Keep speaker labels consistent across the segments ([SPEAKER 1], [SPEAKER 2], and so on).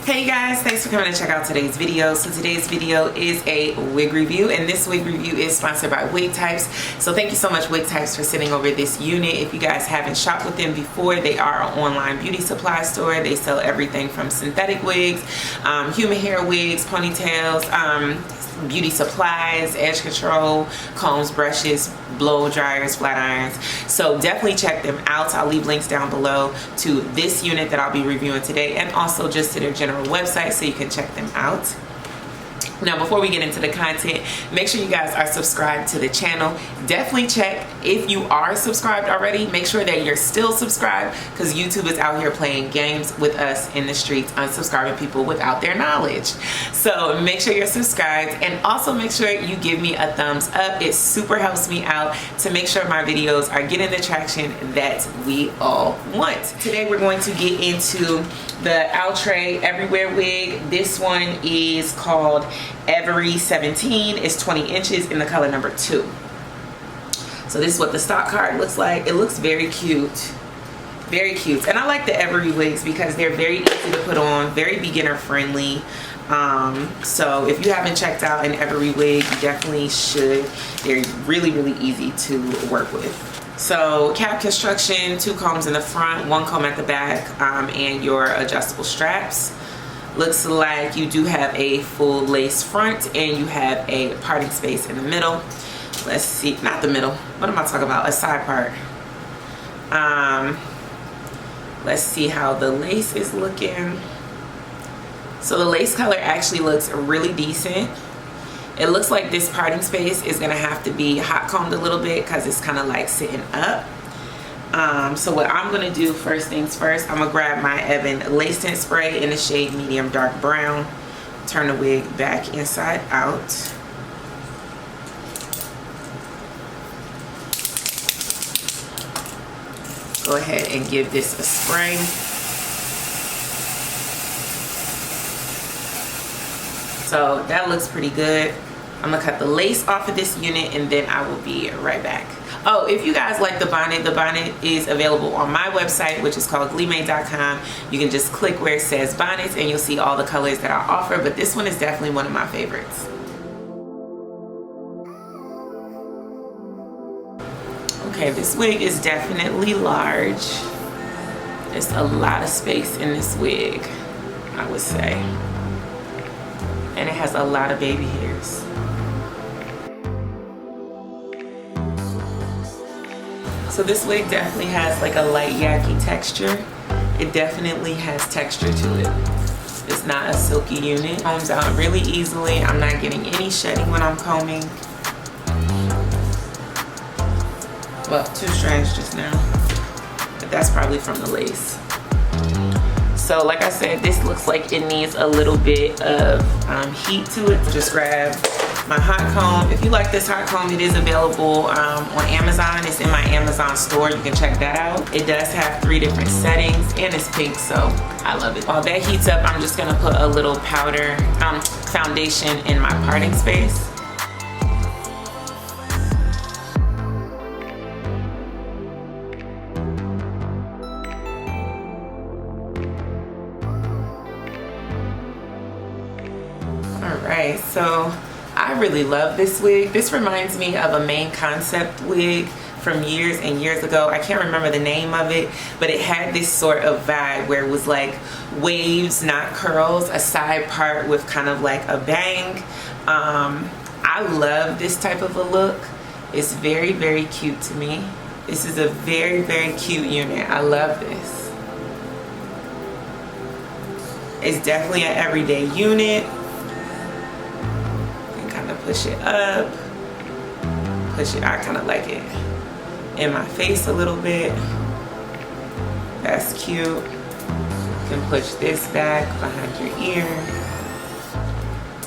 [SPEAKER 1] Hey guys, thanks for coming to check out today's video. So today's video is a wig review, and this wig review is sponsored by Wig Types. So thank you so much, Wig Types, for sending over this unit. If you guys haven't shopped with them before, they are an online beauty supply store. They sell everything from synthetic wigs, human hair wigs, ponytails, beauty supplies, edge control, combs, brushes, blow dryers, flat irons. So definitely check them out. I'll leave links down below to this unit that I'll be reviewing today, and also just to their general website so you can check them out. Now, before we get into the content, make sure you guys are subscribed to the channel. Definitely check if you are subscribed already. Make sure that you're still subscribed, because YouTube is out here playing games with us in the streets, unsubscribing people without their knowledge. So make sure you're subscribed, and also make sure you give me a thumbs up. It super helps me out to make sure my videos are getting the traction that we all want. Today we're going to get into the OUTRE Everywhere wig. This one is called Every 17. It's 20 inches in the color number 2. So this is what the stock card looks like. It looks very cute. Very cute. And I like the Every wigs because they're very easy to put on, very beginner friendly. So if you haven't checked out an Every wig, you definitely should. They're really, really easy to work with. So cap construction, 2 combs in the front, 1 comb at the back, and your adjustable straps. Looks like you do have a full lace front, and you have a parting space in the middle. Let's see, not the middle, what am I talking about? A side part. Let's see how the lace is looking. So the lace color actually looks really decent. It looks like this parting space is gonna have to be hot combed a little bit because it's kind of like sitting up. So what I'm gonna do, first things first, I'm gonna grab my Evan lace tint spray in the shade medium dark brown, turn the wig back inside out. Go ahead and give this a spray. So that looks pretty good. I'm gonna cut the lace off of this unit, and then I will be right back. Oh, if you guys like the bonnet is available on my website, which is called GLEEmade.com. You can just click where it says bonnets and you'll see all the colors that I offer, but this one is definitely one of my favorites. Okay, this wig is definitely large. There's a lot of space in this wig, I would say. And it has a lot of baby hairs. So this wig definitely has like a light yaki texture. It definitely has texture to it. It's not a silky unit. Combs out really easily. I'm not getting any shedding when I'm combing. Well, 2 strands just now, but that's probably from the lace. So like I said, this looks like it needs a little bit of heat to it. Just grab my hot comb. If you like this hot comb, it is available on Amazon. It's in my Amazon store. You can check that out. It does have 3 different settings, and it's pink, so I love it. While that heats up, I'm just gonna put a little powder foundation in my parting space. Alright, so I really love this wig. This reminds me of a main concept wig from years and years ago. I can't remember the name of it, but it had this sort of vibe where it was like waves, not curls, a side part with kind of like a bang. I love this type of a look. It's very, very cute to me. This is a very, very cute unit. I love this. It's definitely an everyday unit. Push it up, push it, I kind of like it in my face a little bit. That's cute. You can push this back behind your ear.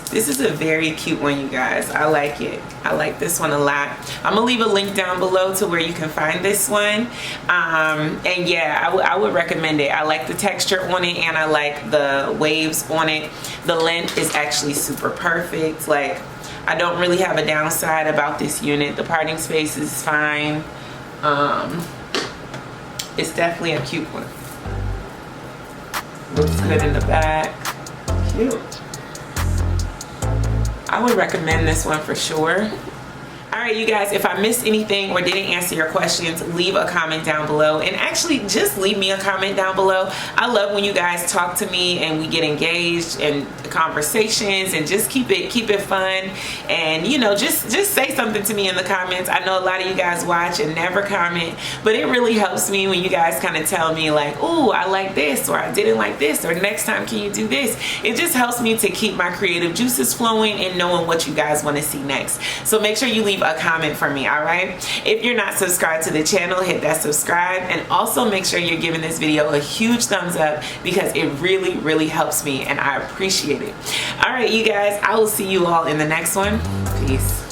[SPEAKER 1] This is a very cute one, you guys. I like it. I like this one a lot. I'm gonna leave a link down below to where you can find this one. And yeah, I would recommend it. I like the texture on it, and I like the waves on it. The length is actually super perfect. Like, I don't really have a downside about this unit. The parting space is fine. It's definitely a cute one. Looks good in the back. cute. I would recommend this one for sure. Alright you guys, if I missed anything or didn't answer your questions, leave a comment down below, and actually just leave me a comment down below. I love when you guys talk to me and we get engaged in conversations, and just keep it fun, and you know, just say something to me in the comments. I know a lot of you guys watch and never comment, but it really helps me when you guys kind of tell me like, ooh, I like this, or I didn't like this, or next time can you do this. It just helps me to keep my creative juices flowing and knowing what you guys want to see next. So make sure you leave a comment for me. All right, if you're not subscribed to the channel, hit that subscribe, and also make sure you're giving this video a huge thumbs up, because it really helps me and I appreciate it. All right you guys, I will see you all in the next one. Peace.